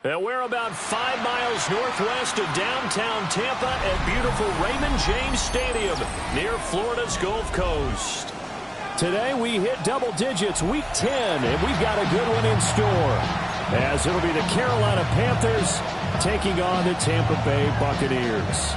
And we're about 5 miles northwest of downtown Tampa at beautiful Raymond James Stadium near Florida's Gulf Coast. Today we hit double digits, week 10, and we've got a good one in store, as it'll be the Carolina Panthers taking on the Tampa Bay Buccaneers.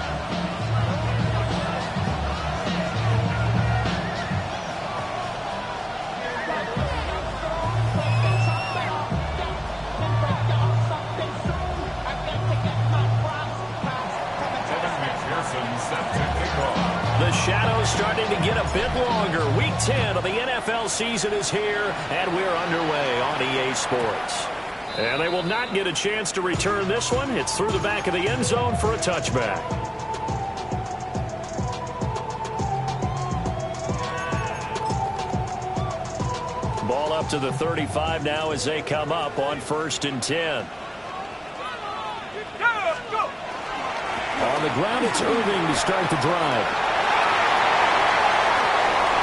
The shadow's starting to get a bit longer. Week 10 of the NFL season is here, and we're underway on EA Sports. And they will not get a chance to return this one. It's through the back of the end zone for a touchback. Ball up to the 35 now as they come up on 1st and 10. On the ground, it's Irving to start the drive.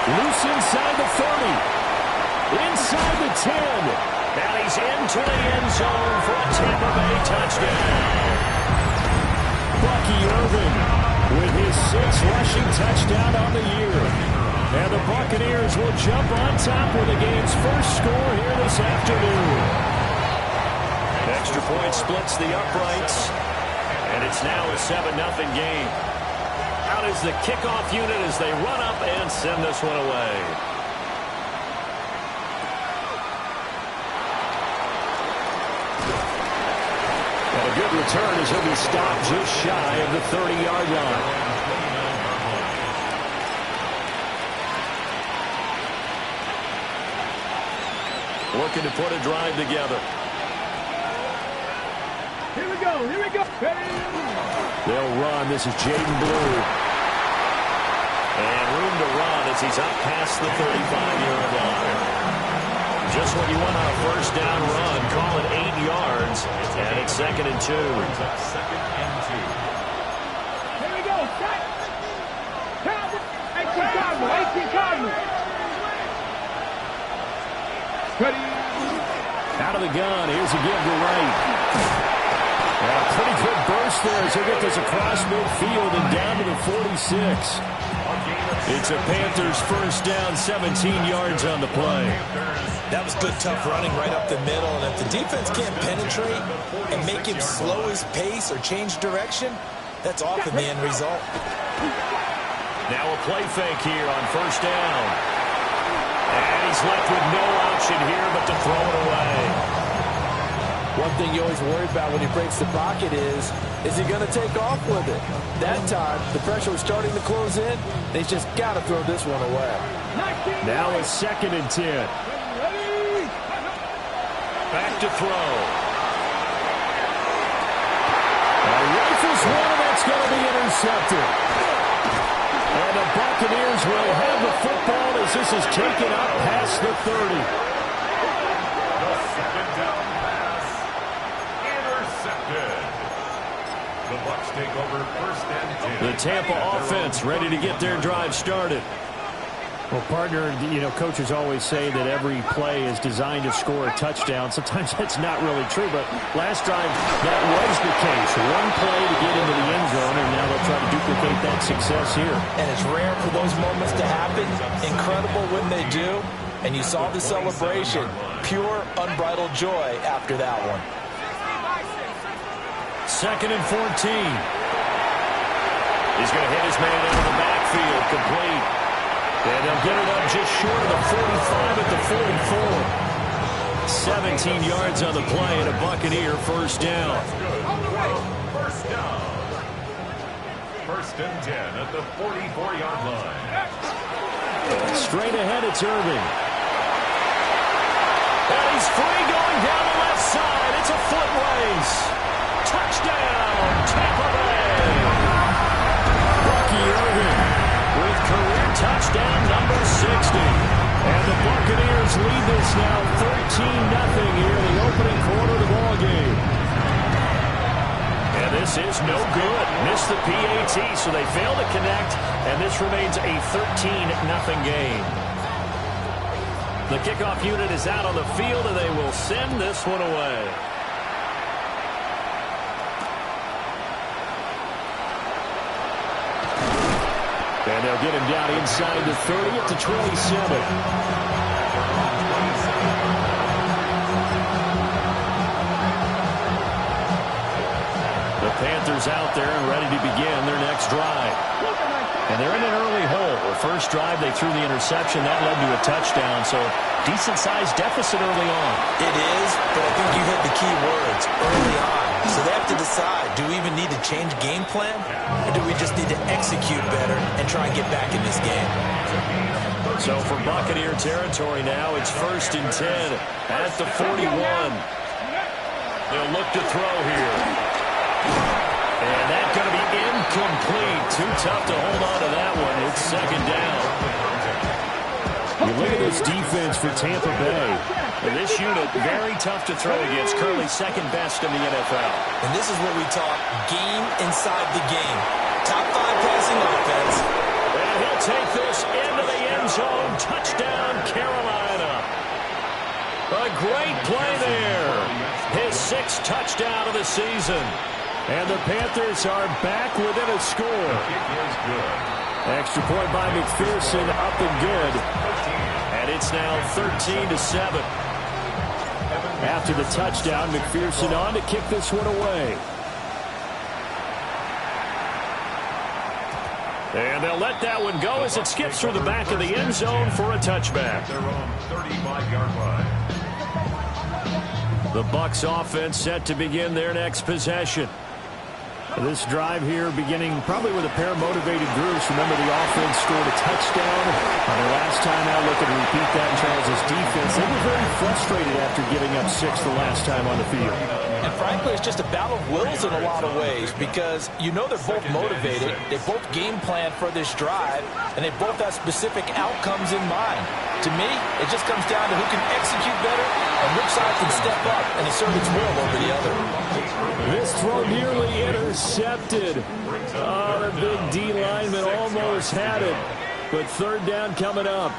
Loose inside the 30. Inside the 10. Now he's into the end zone for a Tampa Bay touchdown. Bucky Irving with his 6th rushing touchdown on the year. And the Buccaneers will jump on top with the game's first score here this afternoon. Extra point splits the uprights. And it's now a 7-0 game. Out is the kickoff unit as they run up and send this one away. And a good return as he'll be stopped just shy of the 30-yard line. Working to put a drive together. Here we go, here we go. They'll run. This is Jaden Blue. And room to run as he's up past the 35-yard line. Just what you want on a first down run. Call it 8 yards. And it's 2nd and 2. Here we go. Set. 18 Cardinal. Ready. Out of the gun. Here's a give to right. A pretty good burst there as he'll get this across midfield and down to the 46. It's a Panthers first down, 17 yards on the play. That was good, tough running right up the middle. And if the defense can't penetrate and make him slow his pace or change direction, that's often the end result. Now a play fake here on first down. And he's left with no option here but to throw it away. One thing you always worry about when he breaks the pocket is he going to take off with it? That time, the pressure was starting to close in. They just got to throw this one away. Now it's 2nd and 10. Back to throw. Rifles one, and that's going to be intercepted. And the Buccaneers will have the football as this is taken up past the 30. The 2nd down pass. Intercepted. The Bucs take over 1st and 10. The Tampa offense ready to get their drive started. Well, partner, you know, coaches always say that every play is designed to score a touchdown. Sometimes that's not really true, but last drive that was the case. One play to get into the end zone, and now they'll try to duplicate that success here. And it's rare for those moments to happen. Incredible when they do. And you saw the celebration. Pure, unbridled joy after that one. 2nd and 14. He's going to hit his man out of the backfield, complete. And they'll get it up just short of the 45 at the 44. 17 yards on the play and a Buccaneer first down. First down. 1st and 10 at the 44-yard line. Straight ahead, it's Irving. And he's free going down the left side. It's a foot race. Touchdown, Tampa Bay. Bucky Irving with career touchdown number 60. And the Buccaneers lead this now 13-0 here in the opening quarter of the ballgame. And this is no good. Missed the PAT, so they fail to connect, and this remains a 13-0 game. The kickoff unit is out on the field, and they will send this one away. And they'll get him down inside the 30 at the 27. The Panthers out there and ready to begin their next drive. And they're in an early hole. The first drive, they threw the interception. That led to a touchdown, so decent-sized deficit early on. It is, but I think you hit the key words, early on. So they have to decide, do we even need to change game plan, or do we just need to execute better and try and get back in this game? So for Buccaneer territory now, it's 1st and 10 at the 41. They'll look to throw here. And that's going to be incomplete. Too tough to hold on to that one. It's 2nd down. You look at this defense for Tampa Bay. And this unit, very tough to throw against. Currently 2nd best in the NFL. And this is what we talk, game inside the game. Top 5 passing offense. And he'll take this into the end zone. Touchdown, Carolina. A great play there. His 6th touchdown of the season. And the Panthers are back within a score. Extra point by McPherson, up and good. And it's now 13-7. After the touchdown, McPherson on to kick this one away. And they'll let that one go as it skips through the back of the end zone for a touchback. They're on 35-yard line. The Bucs offense set to begin their next possession. This drive here beginning probably with a pair of motivated groups. Remember, the offense scored a touchdown on their last time out. Looking to repeat that in Charles' defense. They were very frustrated after giving up 6 the last time on the field. And frankly, it's just a battle of wills in a lot of ways because you know they're both motivated. They both game plan for this drive, and they both have specific outcomes in mind. To me, it just comes down to who can execute better and which side can step up and assert its will over the other. This throw nearly intercepted. Oh, the big D lineman almost had it. But 3rd down coming up.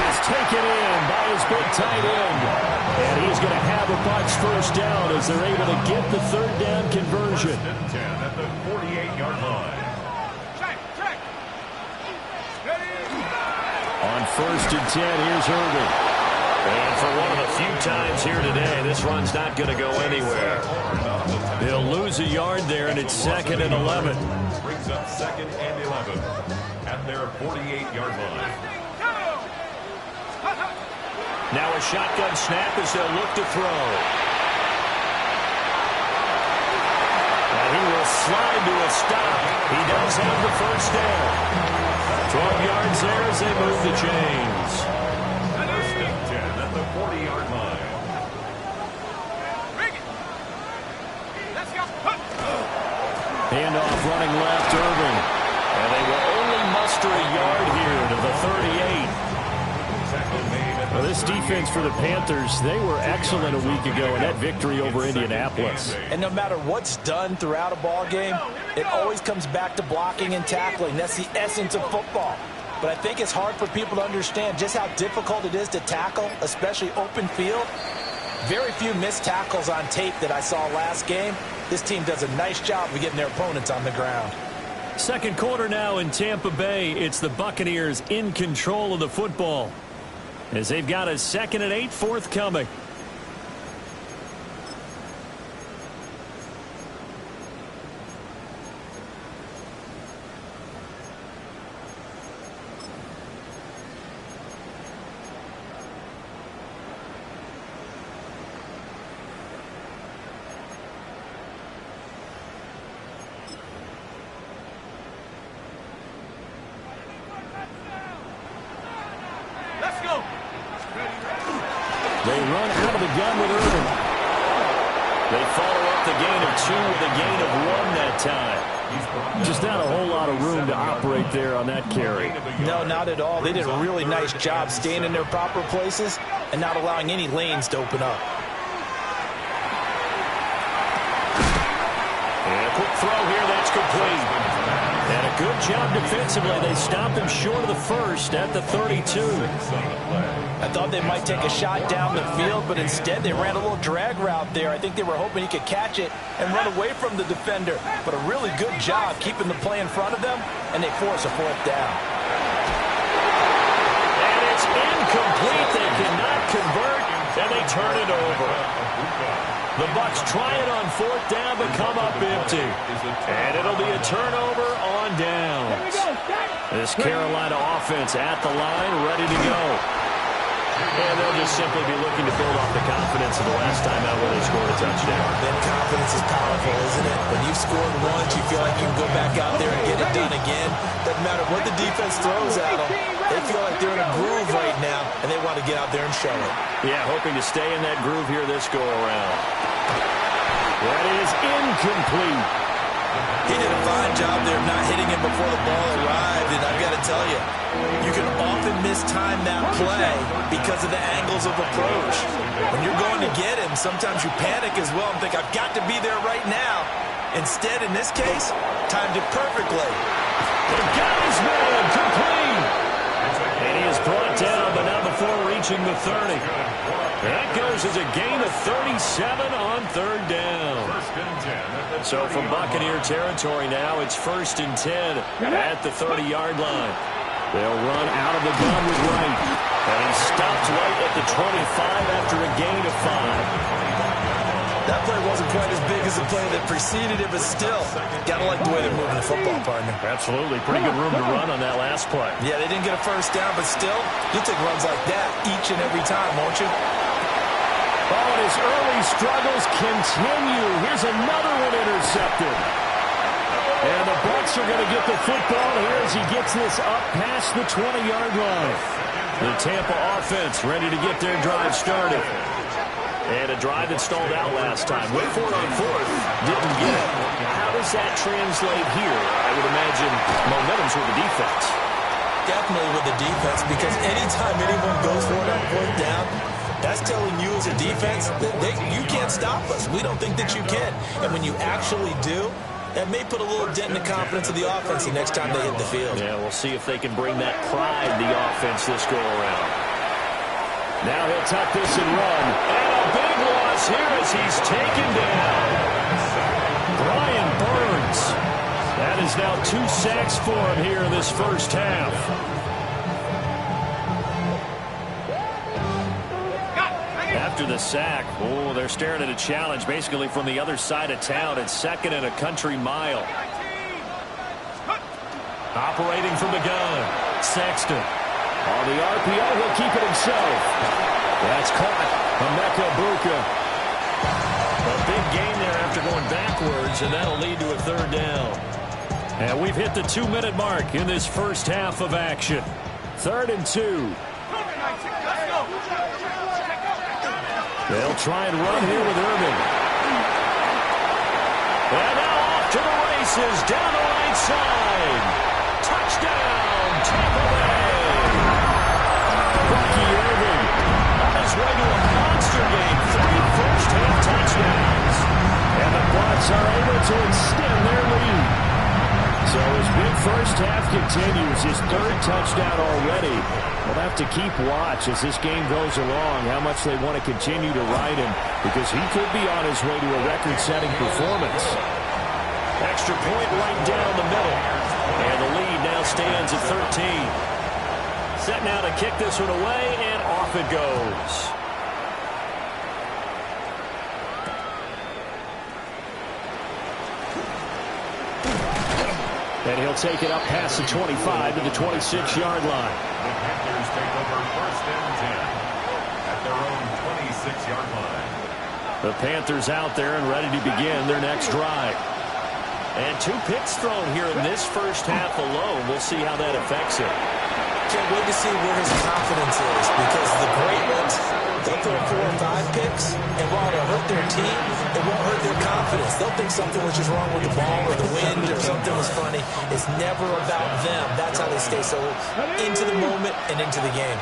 It's taken in by his big tight end. And he's going to have a Bucs 1st down as they're able to get the 3rd down conversion. 1st and 10 at the 48-yard line. On 1st and 10, here's Irving. And for one of the few times here today, this run's not going to go anywhere. They'll lose a yard there, and it's 2nd and 11. Brings up 2nd and 11 at their 48-yard line. Now a shotgun snap as they'll look to throw. And he will slide to a stop. He does have the 1st down. 12 yards there as they move the chains. 1st and 10 at the 40-yard line. Handoff running left, Irving. And they will only muster a yard here to the 38. Well, this defense for the Panthers, they were excellent a week ago in that victory over Indianapolis. And no matter what's done throughout a ball game, it always comes back to blocking and tackling. That's the essence of football. But I think it's hard for people to understand just how difficult it is to tackle, especially open field. Very few missed tackles on tape that I saw last game. This team does a nice job of getting their opponents on the ground. 2nd quarter now in Tampa Bay. It's the Buccaneers in control of the football as they've got a 2nd and 8 forthcoming. They run out of the gun with Irving. They follow up the gain of 2 with a gain of 1 that time. Just not a whole lot of room to operate there on that carry. No, not at all. They did a really nice job staying in their proper places and not allowing any lanes to open up. And a quick throw here, that's complete. And a good job defensively. They stopped him short of the first at the 32. I thought they might take a shot down the field, but instead they ran a little drag route there. I think they were hoping he could catch it and run away from the defender. But a really good job keeping the play in front of them, and they force a fourth down. And it's incomplete. They cannot convert, and they turn it over. The Bucs try it on fourth down, but come up empty. And it'll be a turnover on downs. This Carolina offense at the line, ready to go. And they'll just simply be looking to build off the confidence of the last time out where they scored a touchdown. Then confidence is powerful, isn't it? When you've scored once, you feel like you can go back out there and get it done again. Doesn't matter what the defense throws at them. They feel like they're in a groove right now, and they want to get out there and show it. Yeah, hoping to stay in that groove here this go-around. That is incomplete. He did a fine job there of not hitting it before the ball arrived, and I've got to tell you, you can often mistime that play because of the angles of approach. When you're going to get him, sometimes you panic as well and think, I've got to be there right now. Instead, in this case, timed it perfectly. The got his man complete. And he is brought down, but not before reaching the 30. That goes as a gain of 37 on third down. So from Buccaneer territory now, it's 1st and 10 at the 30-yard line. They'll run out of the gun with Wright. And he stopped right at the 25 after a gain of 5. That play wasn't quite as big as the play that preceded it, but still, got to like the way they're moving the football, partner. Absolutely. Pretty good room to run on that last play. Yeah, they didn't get a first down, but still, you'll take runs like that each and every time, won't you? Oh, and his early struggles continue. Here's another one intercepted. And the Bucs are going to get the football here as he gets this up past the 20-yard line. The Tampa offense ready to get their drive started. And a drive that stalled out last time. Went for it on fourth. Didn't get it. How does that translate here? I would imagine momentum's with the defense. Definitely with the defense, because anytime anyone goes for it on fourth down, that's telling you as a defense that you can't stop us. We don't think that you can. And when you actually do, that may put a little dent in the confidence of the offense the next time they hit the field. Yeah, we'll see if they can bring that pride to the offense this go-around. Now he'll tuck this and run. And a big loss here as he's taken down. Brian Burns. That is now 2 sacks for him here in this first half. After the sack, oh, they're staring at a challenge basically from the other side of town. It's 2nd and a country mile. Operating from the gun, Sexton. On the RPO, he'll keep it himself. That's caught. Emeka Buka. A big gain there after going backwards, and that'll lead to a third down. And we've hit the 2-minute mark in this first half of action. 3rd and 2. They'll try and run here with Irvin. And now off to the races, down the right side. Touchdown, Tampa Bay. Bucky Irvin on his way to a monster game. 3 first-half touchdowns. And the Bucs are able to extend their lead. So his big first half continues, his 3rd touchdown already. We'll have to keep watch as this game goes along, how much they want to continue to ride him, because he could be on his way to a record-setting performance. Extra point right down the middle. And the lead now stands at 13. Set now to kick this one away, and off it goes. And he'll take it up past the 25 to the 26-yard line. The Panthers take over 1st and 10 at their own 26-yard line. The Panthers out there and ready to begin their next drive. And 2 picks thrown here in this first half alone. We'll see how that affects him. Can't wait to see where his confidence is, because the great ones, they'll throw 4 or 5 picks, and while it'll hurt their team, it won't hurt their confidence. They'll think something was just wrong with the ball or the wind or something was funny. It's never about them. That's how they stay so into the moment and into the game.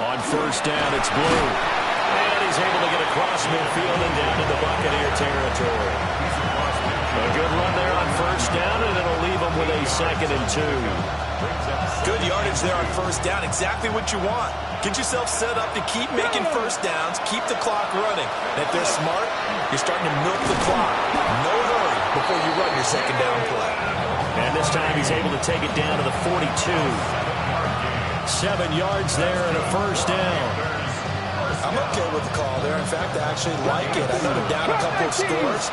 On first down, it's Blue. And he's able to get across midfield and down into Buccaneer territory. A good run there on first down, and it'll leave them with a 2nd and 2. Good yardage there on first down. Exactly what you want. Get yourself set up to keep making first downs, keep the clock running. And if they're smart, you're starting to milk the clock. No hurry before you run your 2nd down play. And this time he's able to take it down to the 42. 7 yards there and a first down. I'm okay with the call there. In fact, I actually like it. I know they're down a couple of scores,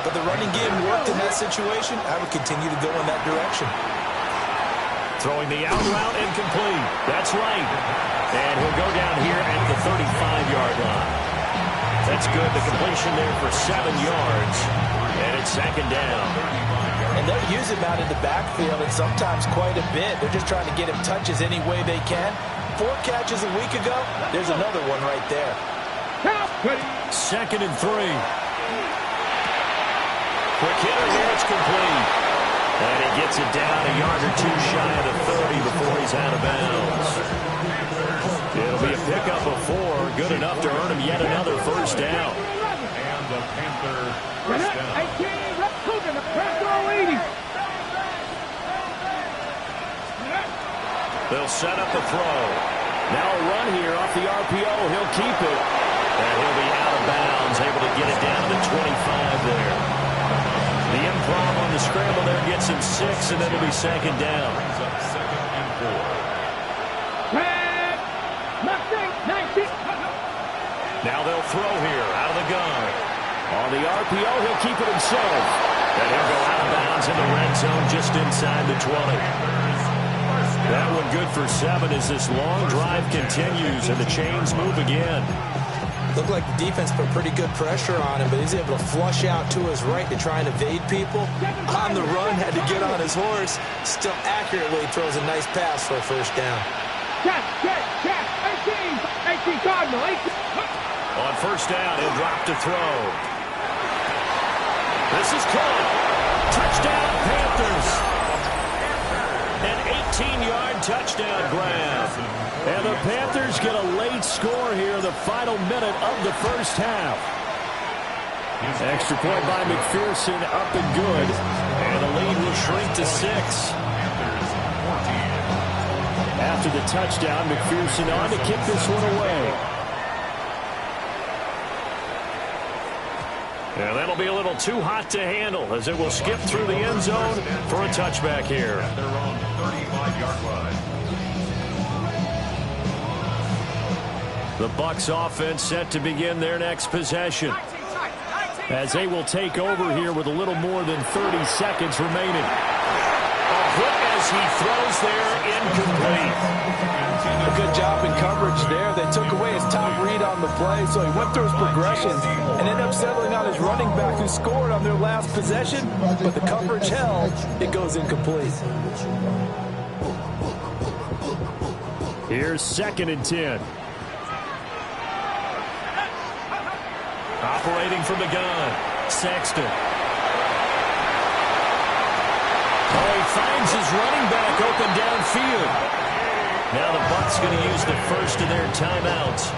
but the running game worked in that situation. I would continue to go in that direction. Throwing the out route incomplete. That's right. And he'll go down here at the 35-yard line. That's good. The completion there for 7 yards. And it's 2nd down. And they'll use him out in the backfield, and sometimes quite a bit. They're just trying to get him touches any way they can. 4 catches a week ago. There's another one right there. 2nd and 3. Quick hitter here. It's complete. And he gets it down a yard or 2 shy of the 30 before he's out of bounds. It'll be a pickup of 4. Good enough to earn him yet another first down. And the Panther first down. They'll set up a throw. Now a run here off the RPO. He'll keep it. And he'll be out of bounds, able to get it down to the 25 there. The improv on the scramble there gets him 6, and then it'll be 2nd down. Brings up 2nd and 4. Now they'll throw here out of the gun. On the RPO, he'll keep it himself. And he'll go out of bounds in the red zone just inside the 20. That one good for 7 as this long drive continues and the chains move again. Looked like the defense put pretty good pressure on him, but he's able to flush out to his right to try and evade people. On the run, had to get on his horse. Still accurately throws a nice pass for a first down. 18 Cardinal. On first down, he'll drop to throw. This is caught. Touchdown, Panthers. An 18-yard touchdown grab. And the Panthers get a late score here, the final minute of the first half. Extra point by McPherson, up and good. And the lead will shrink to 6. After the touchdown, McPherson on to kick this one away. And that'll be a little too hot to handle as it will skip through the end zone for a touchback here. At their own 35-yard line. The Bucs offense set to begin their next possession as they will take over here with a little more than 30 seconds remaining. A hit as he throws there, incomplete. A good job in coverage there. They took away his top read on the play, so he went through his progressions and ended up settling on his running back who scored on their last possession, but the coverage held. It goes incomplete. Here's 2nd and 10. Operating from the gun, Sexton. Oh, he finds his running back open downfield. Now the Bucs going to use the first of their timeouts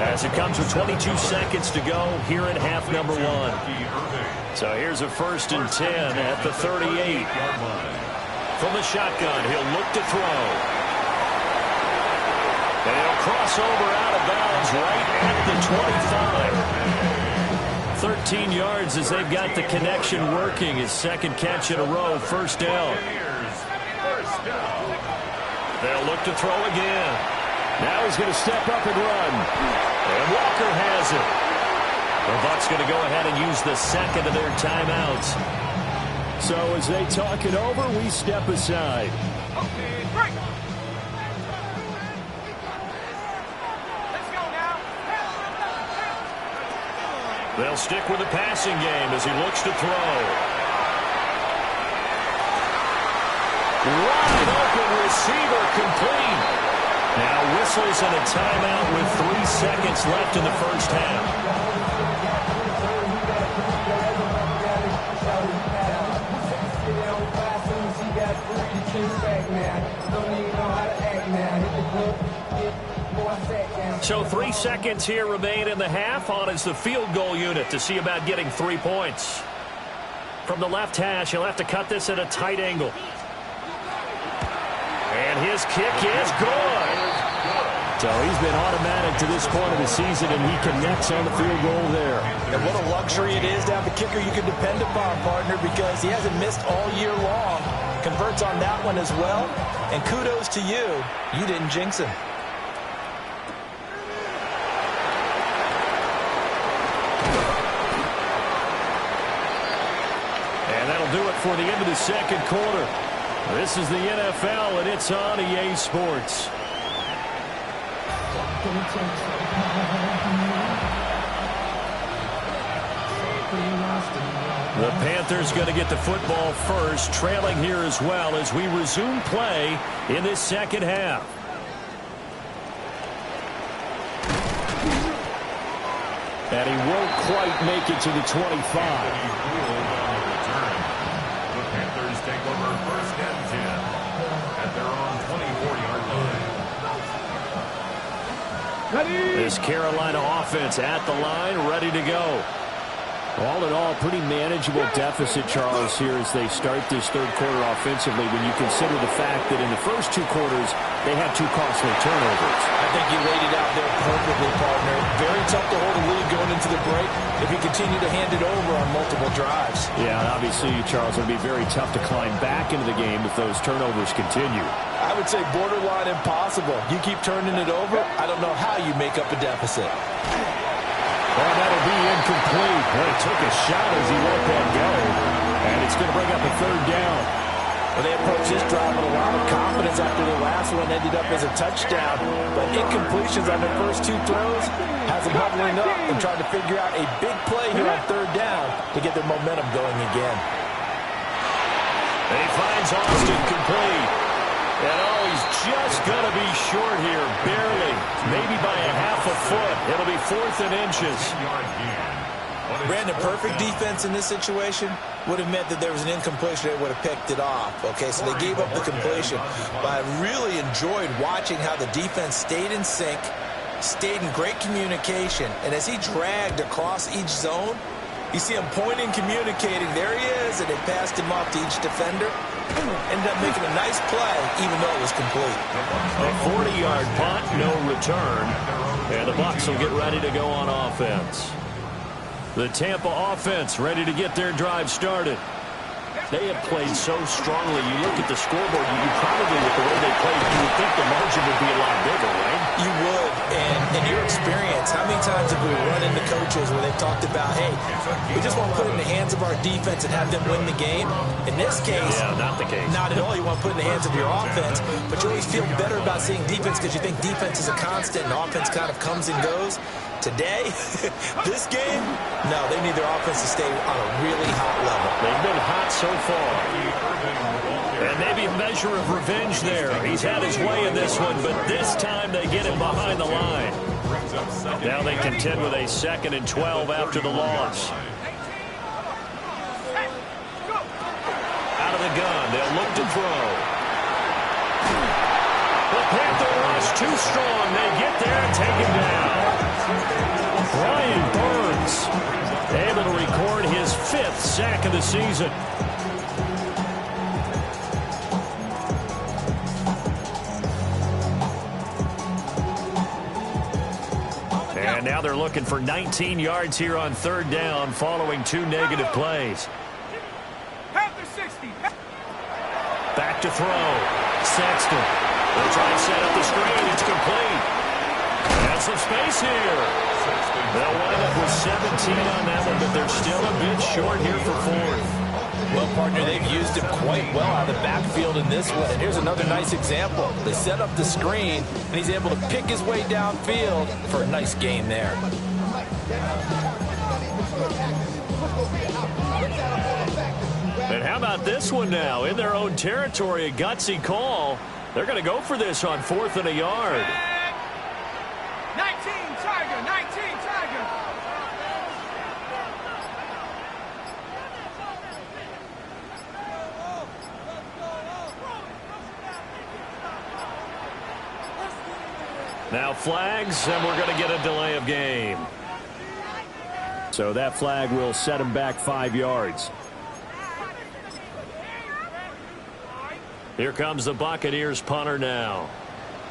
as it comes with 22 seconds to go here in half number 1. So here's a 1st and 10 at the 38. From the shotgun, he'll look to throw. And he'll cross over out of bounds right at the 25. 13 yards as they've got the connection working. His 2nd catch in a row, first down. They'll look to throw again. Now he's going to step up and run. And Walker has it. The Bucs going to go ahead and use the 2nd of their timeouts. So as they talk it over, we step aside. They'll stick with the passing game as he looks to throw. Wide open receiver complete. Now whistles and a timeout with 3 seconds left in the first half. So 3 seconds here remain in the half. On is the field goal unit to see about getting 3 points. From the left hash, he'll have to cut this at a tight angle. And his kick is good. So he's been automatic to this point of the season, and he connects on the field goal there. And what a luxury it is to have a kicker you can depend upon, partner, because he hasn't missed all year long. Converts on that one as well. And kudos to you. You didn't jinx him. And that'll do it for the end of the second quarter. This is the NFL, and it's on EA Sports. The Panthers going to get the football first, trailing here as well as we resume play in this second half. And he won't quite make it to the 25. The Panthers take over first and 10 at their own 24-yard line. Ready? This Carolina offense at the line, ready to go. All in all, pretty manageable deficit, Charles, here as they start this third quarter offensively when you consider the fact that in the first two quarters, they had two costly turnovers. I think you laid it out there perfectly, partner. Very tough to hold a lead going into the break if you continue to hand it over on multiple drives. Yeah, and obviously, Charles, it would be very tough to climb back into the game if those turnovers continue. I would say borderline impossible. You keep turning it over, I don't know how you make up a deficit. Well, that'll be incomplete. Well, he took a shot as he let that go. And it's going to bring up a third down. Well, they approached this drive with a lot of confidence after the last one ended up as a touchdown. But incompletions on their first two throws has them huddling up and trying to figure out a big play here on third down to get their momentum going again. And he finds Austin complete. And oh, he's just going to be short here, barely, maybe by a half a foot. It'll be 4th and inches. Brandon, perfect defense in this situation would have meant that there was an incompletion that would have picked it off. Okay, so they gave up the completion. But I really enjoyed watching how the defense stayed in sync, stayed in great communication, and as he dragged across each zone, you see him pointing, communicating. There he is, and they passed him off to each defender. Ended up making a nice play, even though it was complete. A 40-yard punt, no return. And the Bucs will get ready to go on offense. The Tampa offense ready to get their drive started. They have played so strongly. You look at the scoreboard, you probably, with the way they played, you would think the margin would be a lot bigger, right? You would, and in your experience, how many times have we run into coaches where they've talked about, hey, we just want to put it in the hands of our defense and have them win the game? In this case, yeah, not the case. Not at all. You want to put it in the hands of your offense, but you always feel better about seeing defense because you think defense is a constant and offense kind of comes and goes. Today, this game, no, they need their offense to stay on a really hot level. They've been hot so far. And maybe a measure of revenge there. He's had his way in this one, but this time they get him behind the line. Now they contend with a 2nd and 12 after the loss. Out of the gun, they'll look to throw. The Panther rush too strong. They get there and take him down. Brian Burns able to record his 5th sack of the season. And now they're looking for 19 yards here on third down following 2 negative plays. Back to throw. Sexton. They'll try and set up the screen. It's complete. And some space here. They'll wind up with 17 on that one, but they're still a bit short here for 4th. Well, partner, they've used him quite well out of the backfield in this one. And here's another nice example. They set up the screen, and he's able to pick his way downfield for a nice gain there. And how about this one now? In their own territory, a gutsy call. They're going to go for this on 4th and a yard. 19 Tiger, 19 Tiger. Now flags, and we're going to get a delay of game. So that flag will set him back 5 yards. Here comes the Buccaneers punter now,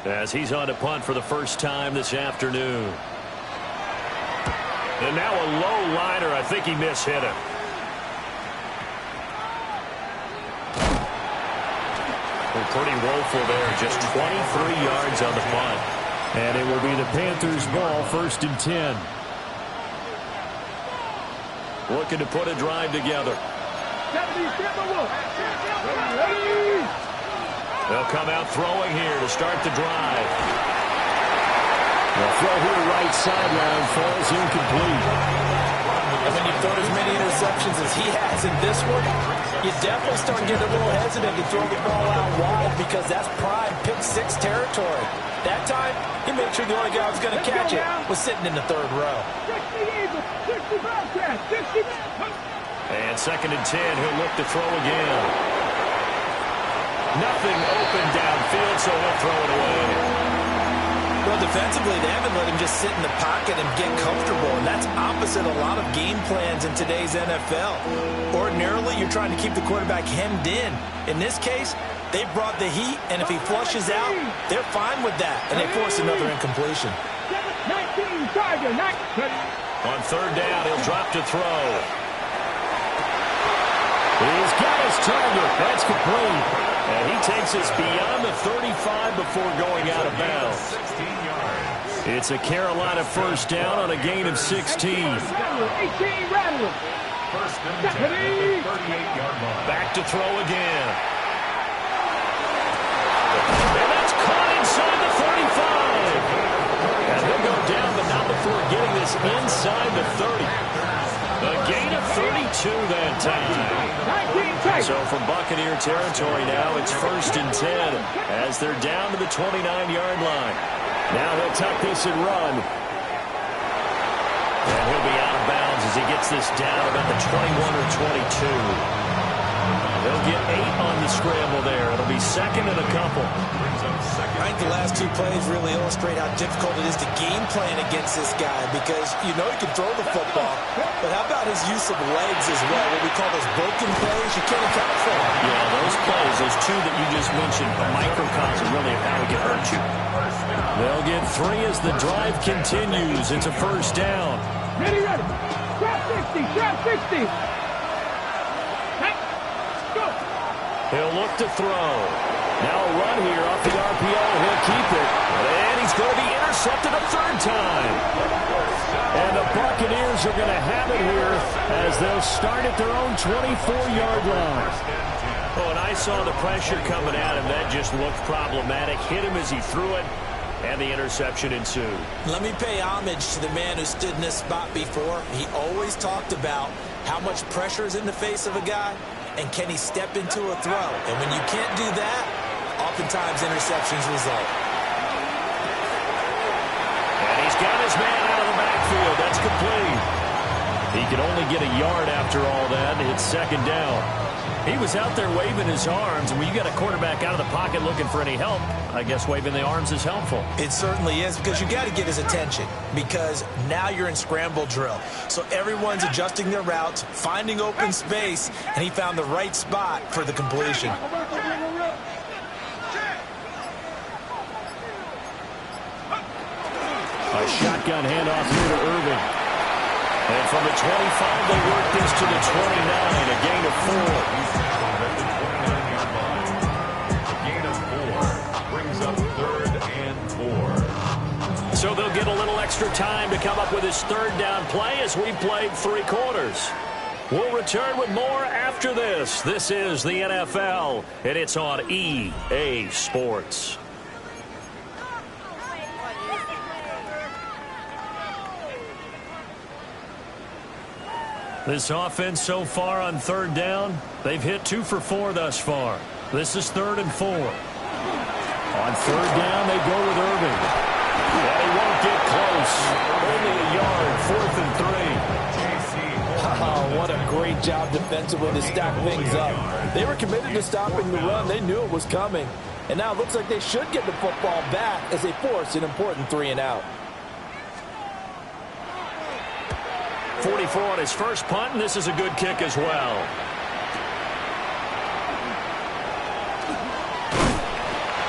as he's on to punt for the first time this afternoon. And now a low liner. I think he mishit it. Well, pretty woeful there. Just 23 yards on the punt. And it will be the Panthers' ball, 1st and 10. Looking to put a drive together. They'll come out throwing here to start the drive. The throw here right sideline falls incomplete. And when you throw as many interceptions as he has in this one, you definitely start getting a little hesitant to throw the ball out wide because that's prime pick 6 territory. That time, he made sure the only guy who was going to catch it was sitting in the 3rd row. And 2nd and 10, he'll look to throw again. Nothing open downfield, so he'll throw it away. Well, defensively, they haven't let him just sit in the pocket and get comfortable, and that's opposite a lot of game plans in today's NFL. Ordinarily, you're trying to keep the quarterback hemmed in. In this case, they brought the heat, and if he flushes out, they're fine with that, and they force another incompletion. 19, Tiger, 19. On 3rd down, he'll drop to throw. He's got his target. That's complete. And he takes us beyond the 35 before going out of bounds. It's a Carolina 1st down on a gain of 16. 18, Rattler. 1st and 10 at the 38-yard line. Back to throw again. And that's caught inside the 35. And he'll go down, but not before getting this inside the 30. A gain of 32 that time. So from Buccaneer territory now, it's 1st and 10 as they're down to the 29-yard line. Now he'll tuck this and run. And he'll be out of bounds as he gets this down about the 21 or 22. They'll get 8 on the scramble there. It'll be 2nd and a couple. I think the last 2 plays really illustrate how difficult it is to game plan against this guy because you know he can throw the football, but how about his use of legs as well? What we call those broken plays, you can't account for them. Yeah, those plays, those 2 that you just mentioned, a microcosm really of how he can hurt you. They'll get 3 as the drive continues. It's a 1st down. Ready. Trap 60. Go. He'll look to throw. Now a run here off the RPO. He'll keep it. And he's going to be intercepted a 3rd time. And the Buccaneers are going to have it here as they'll start at their own 24-yard line. Oh, and I saw the pressure coming at him. That just looked problematic. Hit him as he threw it, and the interception ensued. Let me pay homage to the man who stood in this spot before. He always talked about how much pressure is in the face of a guy, and can he step into a throw. And when you can't do that, oftentimes interceptions result. And he's got his man out of the backfield. That's complete. He can only get a yard after all that, and it's 2nd down. He was out there waving his arms, and when you got a quarterback out of the pocket looking for any help, I guess waving the arms is helpful. It certainly is, because you got to get his attention, because now you're in scramble drill. So everyone's adjusting their routes, finding open space, and he found the right spot for the completion. A shotgun handoff here to Irving. And from the 25, they work this to the 29, a gain of 4. Gain of 4 brings up 3rd and 4. So they'll get a little extra time to come up with his 3rd down play as we played 3 quarters. We'll return with more after this. This is the NFL, and it's on EA Sports. This offense so far on 3rd down, they've hit 2 for 4 thus far. This is 3rd and 4. On 3rd down, they go with Irving. And he won't get close. Only a yard, 4th and 3. Oh, what a great job defensively to stack things up. They were committed to stopping the run. They knew it was coming. And now it looks like they should get the football back as they force an important 3 and out. 44 on his first punt, and this is a good kick as well.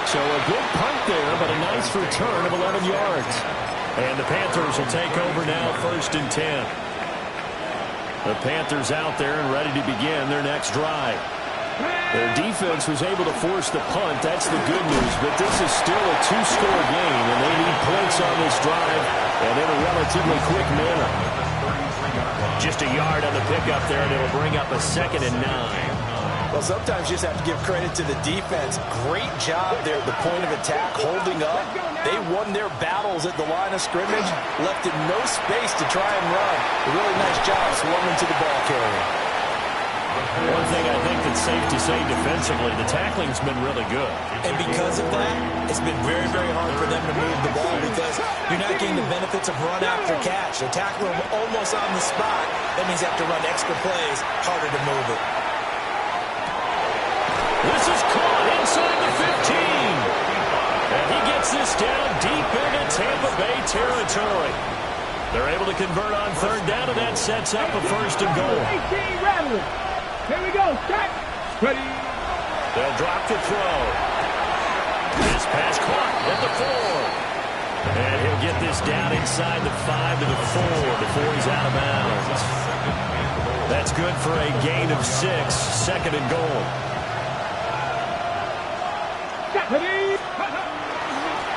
So a good punt there, but a nice return of 11 yards. And the Panthers will take over now, 1st and 10. The Panthers out there and ready to begin their next drive. Their defense was able to force the punt. That's the good news. But this is still a 2-score game, and they need points on this drive, and in a relatively quick manner. Just a yard on the pickup there, and it'll bring up a 2nd and 9. Well, sometimes you just have to give credit to the defense. Great job there at the point of attack, holding up. They won their battles at the line of scrimmage, left it no space to try and run. A really nice job swarming to the ball carrier. One thing I think that's safe to say defensively, the tackling's been really good. And because of that, it's been very, very hard for them to move the ball because you're not getting the benefits of run after catch. They tackle them almost on the spot. That means you have to run extra plays, harder to move it. This is caught inside the 15. And he gets this down deep into Tampa Bay territory. They're able to convert on 3rd down, and that sets up a 1st and goal. 18 rattling. Here we go. Set. Ready. They'll drop the throw. This pass caught at the 4. And he'll get this down inside the 5 to the 4 before he's out of bounds. That's good for a gain of 6, 2nd and goal.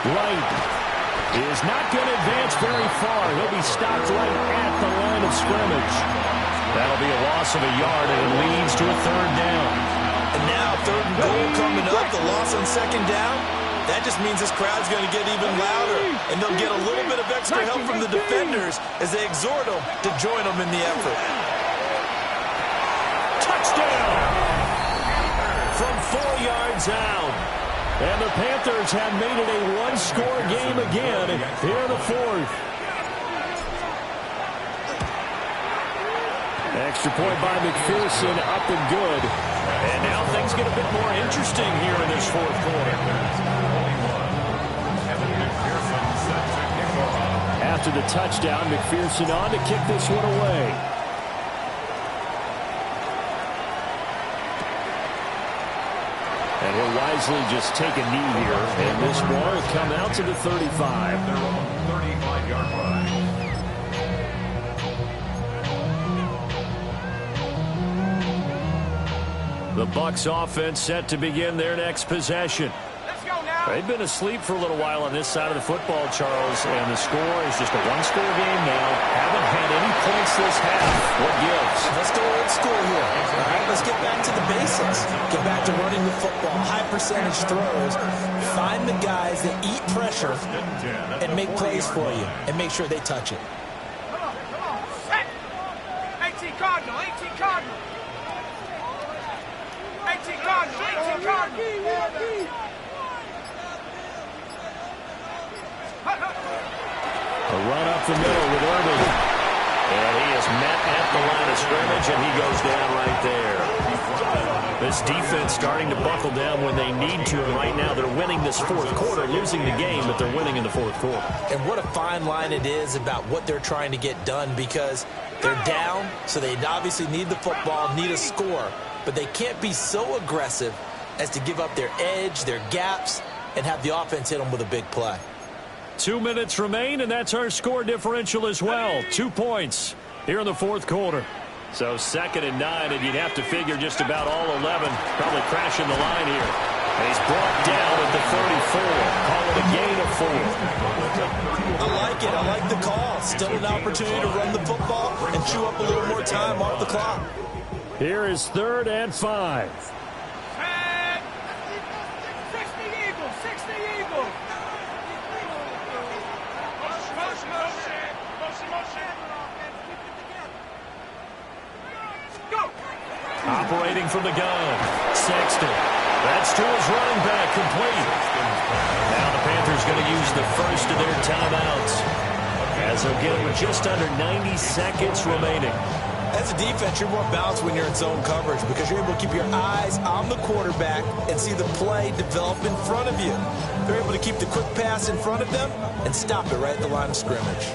Light is not going to advance very far. He'll be stopped right at the line of scrimmage. That'll be a loss of a yard, and it leads to a 3rd down. And now 3rd and goal coming up, the loss on 2nd down. That just means this crowd's going to get even louder, and they'll get a little bit of extra help from the defenders as they exhort them to join them in the effort. Touchdown! From 4 yards out. And the Panthers have made it a 1-score game again here in the 4th. Extra point by McPherson, up and good. And now things get a bit more interesting here in this 4th quarter. After the touchdown, McPherson on to kick this one away. And he'll wisely just take a knee here. And this ball will come out to the 35. Their own 35-yard line. The Bucs offense set to begin their next possession. Let's go now. They've been asleep for a little while on this side of the football, Charles, and the score is just a 1-score game now. Haven't had any points this half. What gives? Let's go old school here. All right, let's get back to the basics. Get back to running the football, high percentage throws. Find the guys that eat pressure and make plays for you and make sure they touch it. Come on. Set. 18 Cardinal. 18 Cardinal. 18 Cardinal. 18 Cardinal. A run up the middle with Irving. And he is met at the line of scrimmage, and he goes down right there. This defense starting to buckle down when they need to, and right now they're winning this 4th quarter, losing the game, but they're winning in the 4th quarter. And what a fine line it is about what they're trying to get done because they're down, so they obviously need the football, need a score, but they can't be so aggressive as to give up their edge, their gaps, and have the offense hit them with a big play. 2 minutes remain, and that's our score differential as well. 2 points here in the 4th quarter. So 2nd and 9, and you'd have to figure just about all 11 probably crashing the line here. And he's brought down at the 34. Call it a gain of 4. I like it. I like the call. Still an opportunity to run the football and chew up a little more time off the clock. Here is 3rd and 5. 60 Eagles. 60 Eagles. Operating from the gun. Sexton. That's to his running back, complete. Now the Panthers going to use the first of their timeouts, as they'll get it with just under 90 seconds remaining. As a defense, you're more balanced when you're in zone coverage because you're able to keep your eyes on the quarterback and see the play develop in front of you. They're able to keep the quick pass in front of them and stop it right at the line of scrimmage.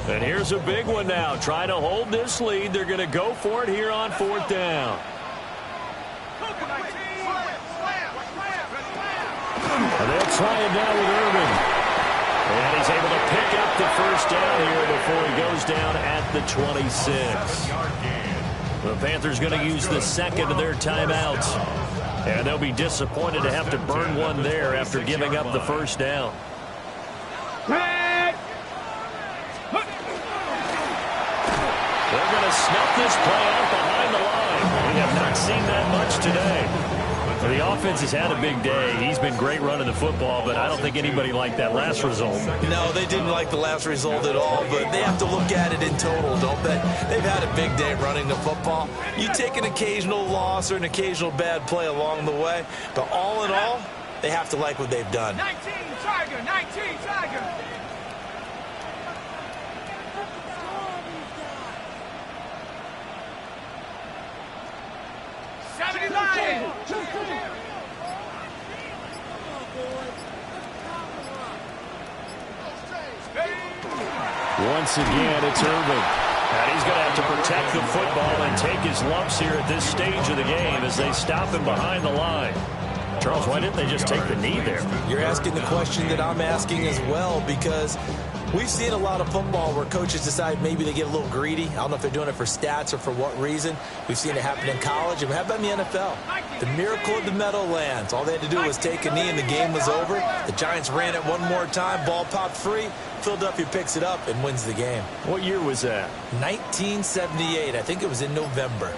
And here's a big one now. Trying to hold this lead. They're going to go for it here on 4th down. try it now with Irvin. And he's able to pick up the first down here before he goes down at the 26. The Panthers going to use the second of their timeouts. And they'll be disappointed to have to burn one there after giving up the first down. They're going to snuff this play out behind the line. We have not seen that much today. The offense has had a big day. He's been great running the football, but I don't think anybody liked that last result. No, they didn't like the last result at all, but they have to look at it in total, don't they? They've had a big day running the football. You take an occasional loss or an occasional bad play along the way, but all in all, they have to like what they've done. 19 Tiger, 19 Tiger. Once again, it's Irvin. And he's going to have to protect the football and take his lumps here at this stage of the game as they stop him behind the line. Charles, why didn't they just take the knee there? You're asking the question that I'm asking as well, because we've seen a lot of football where coaches decide maybe they get a little greedy. I don't know if they're doing it for stats or for what reason. We've seen it happen in college, and how about in the NFL? The miracle of the Meadowlands. All they had to do was take a knee and the game was over. The Giants ran it one more time, ball popped free. Philadelphia picks it up and wins the game. What year was that? 1978. I think it was in November.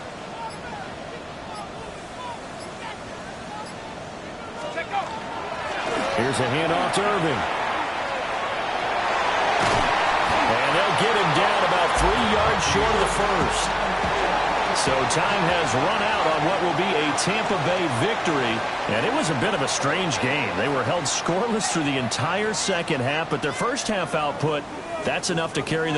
Here's a handoff to Irvin. And they'll get him down about 3 yards short of the first. So time has run out on what will be a Tampa Bay victory. And it was a bit of a strange game. They were held scoreless through the entire second half, but their first half output, that's enough to carry them